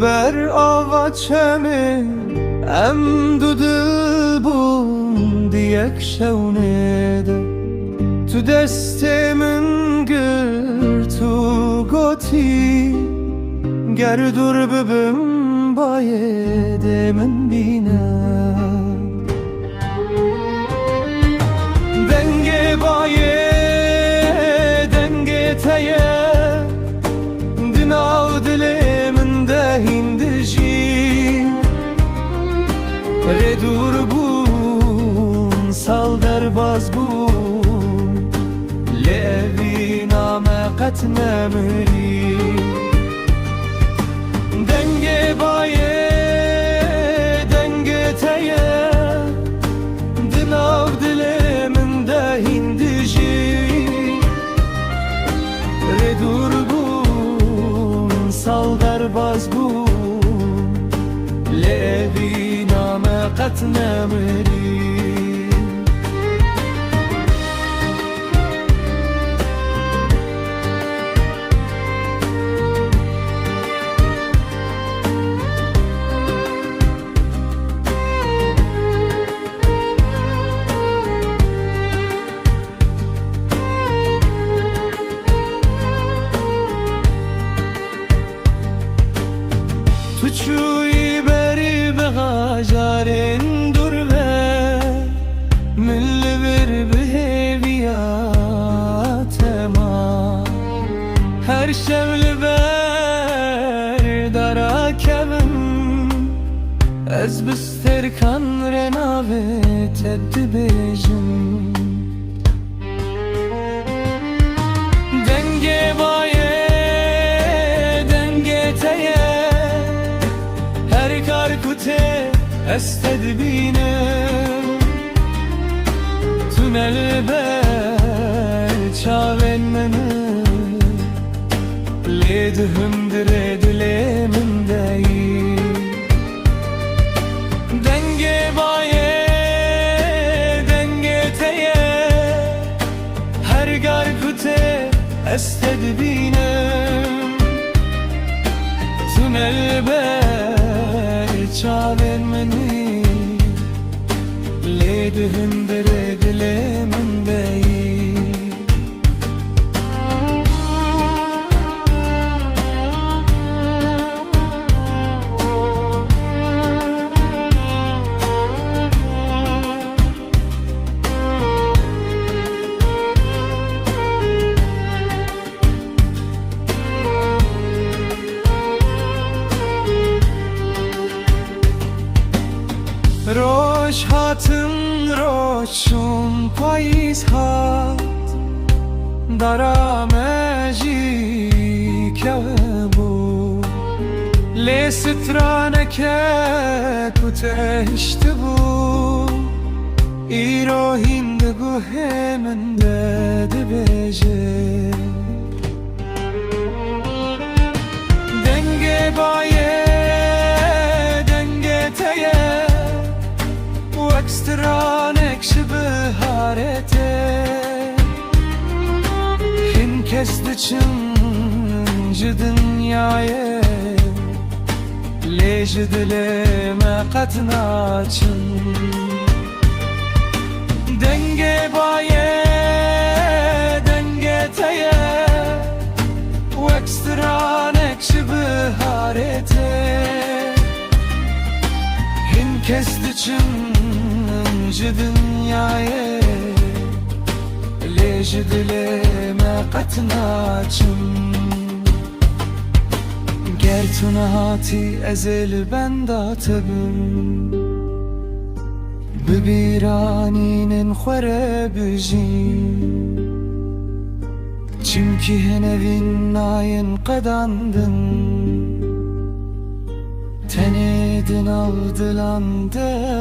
ber avaçemi em du dil bûn diyek şewnêde tu destê min girt û gotî ger dur bibim bayê dê min bîne dengê bayê dengê te ye di nav dilê min de hîn dijî rê dûr bûn sal derbas bûn lê evî name qet nemirî dengê bayê dengê te ye di nav dilê min de hîn dijî rê dûr bûn sal derbas bûn lê evî name qet nemirî Tu çûyî berî biha carên dur ve min li vir bihêviya te ma her şev li ber dara kevim ez bi sterkan rê navê te dibêjim dengê bayê dengê te ye te ez te dibînim tu nelber çavên min lê dihim dirê dilê min deyî dengê bayê dengê te ye her gar ku te ez te dibînim tu nelber çavên minî lê dihim dirê dilê min deyî Roş hatın roşun payız hat dara mejî kevu lê straneke ku te hişt bû îro hîn di guhê min de dibêje dengê bayê dengê te ye ekstranek ji biharê te hin kes diçin ji dinyayê lê ji dilê me qet naçin dengê bayê dengê te ye ekstranek ji biharê te hin kes diçin ji dinyayê lê ji dilê me qet naçim ger tu nehatî ez ê li benda te bim bi bîranînên xwe re bijîm çimkî hinevîn nayên qedandin tenê di nav dilan de